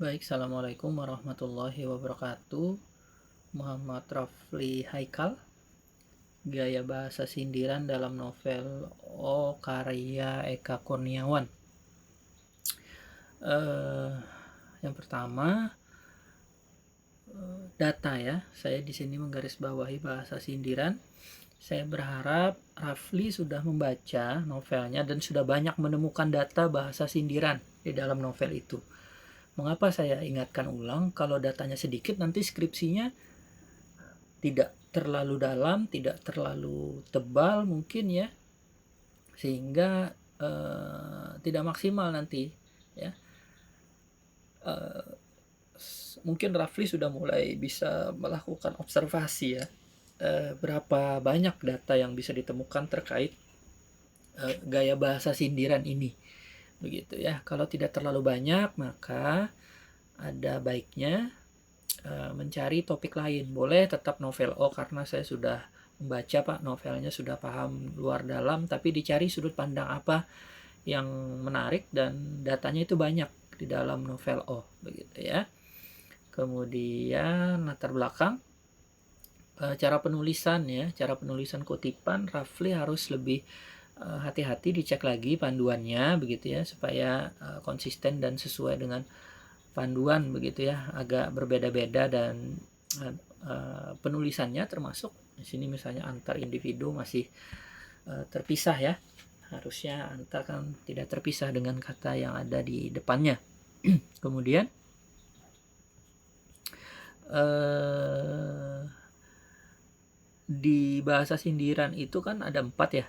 Baik, Assalamualaikum warahmatullahi wabarakatuh. Muhammad Rafli Haikal, gaya bahasa sindiran dalam novel O karya Eka Kurniawan. Yang pertama, data ya. Saya di sini menggarisbawahi bahasa sindiran. Saya berharap Rafli sudah membaca novelnya dan sudah banyak menemukan data bahasa sindiran di dalam novel itu. Mengapa saya ingatkan ulang? Kalau datanya sedikit, nanti skripsinya tidak terlalu dalam, tidak terlalu tebal mungkin ya, sehingga tidak maksimal nanti ya. Mungkin Rafli sudah mulai bisa melakukan observasi ya, berapa banyak data yang bisa ditemukan terkait gaya bahasa sindiran ini, begitu ya. Kalau tidak terlalu banyak, maka ada baiknya mencari topik lain. Boleh tetap novel O karena saya sudah membaca Pak, novelnya sudah paham luar dalam, tapi dicari sudut pandang apa yang menarik dan datanya itu banyak di dalam novel O, begitu ya. Kemudian latar belakang, cara penulisan ya, cara penulisan kutipan Rafli harus lebih hati-hati, dicek lagi panduannya begitu ya, supaya konsisten dan sesuai dengan panduan begitu ya. Agak berbeda-beda dan penulisannya termasuk di sini misalnya antar individu masih terpisah ya, harusnya antar kan tidak terpisah dengan kata yang ada di depannya. Kemudian di bahasa sindiran itu kan ada 4 ya,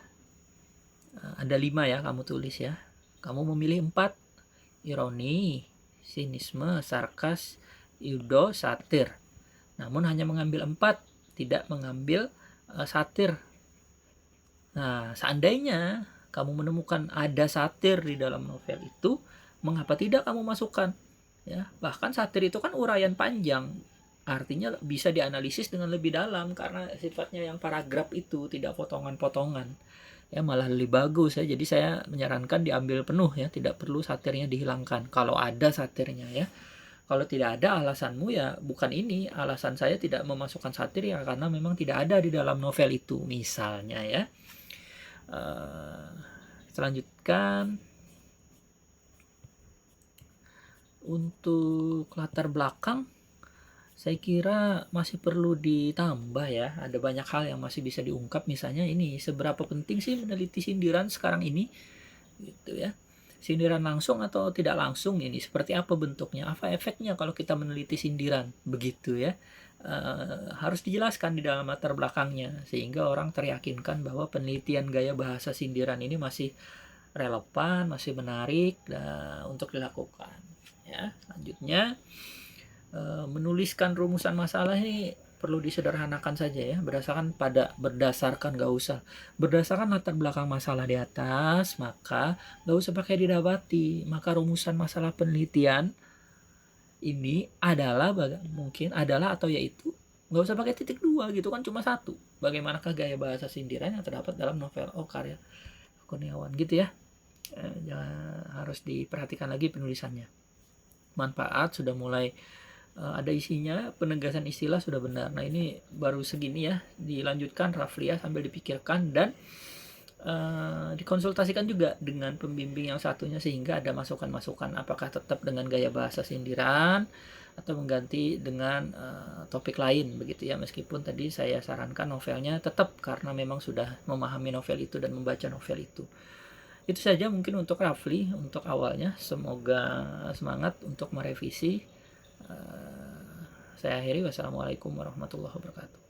ada 5 ya kamu tulis ya. Kamu memilih 4: ironi, sinisme, sarkas, eudo, satir. Namun hanya mengambil 4, tidak mengambil satir. Nah, seandainya kamu menemukan ada satir di dalam novel itu, mengapa tidak kamu masukkan? Ya, bahkan satir itu kan uraian panjang, artinya bisa dianalisis dengan lebih dalam karena sifatnya yang paragraf itu, tidak potongan-potongan. Ya, malah lebih bagus ya. Jadi saya menyarankan diambil penuh ya, tidak perlu satirnya dihilangkan kalau ada satirnya ya. Kalau tidak ada, alasanmu ya bukan ini. Alasan saya tidak memasukkan satir ya karena memang tidak ada di dalam novel itu misalnya ya. Selanjutkan, untuk latar belakang saya kira masih perlu ditambah ya. Ada banyak hal yang masih bisa diungkap, misalnya ini, seberapa penting sih meneliti sindiran sekarang ini gitu ya. Sindiran langsung atau tidak langsung ini seperti apa bentuknya, apa efeknya kalau kita meneliti sindiran begitu ya. Harus dijelaskan di dalam latar belakangnya sehingga orang teryakinkan bahwa penelitian gaya bahasa sindiran ini masih relevan, masih menarik untuk dilakukan ya. Selanjutnya, menuliskan rumusan masalah ini perlu disederhanakan saja ya, berdasarkan gak usah berdasarkan latar belakang masalah di atas, maka gak usah pakai didapati. Maka rumusan masalah penelitian ini adalah mungkin adalah atau yaitu, gak usah pakai titik 2 gitu kan, cuma 1. Bagaimanakah gaya bahasa sindiran yang terdapat dalam novel O karya Kurniawan gitu ya. Harus diperhatikan lagi penulisannya. Manfaat sudah mulai ada isinya, penegasan istilah sudah benar. Nah, ini baru segini ya, dilanjutkan Rafli ya sambil dipikirkan dan dikonsultasikan juga dengan pembimbing yang satunya sehingga ada masukan-masukan apakah tetap dengan gaya bahasa sindiran atau mengganti dengan topik lain begitu ya. Meskipun tadi saya sarankan novelnya tetap karena memang sudah memahami novel itu dan membaca novel itu. Itu saja mungkin untuk Rafli untuk awalnya. Semoga semangat untuk merevisi. Saya akhiri. Wassalamualaikum warahmatullahi wabarakatuh.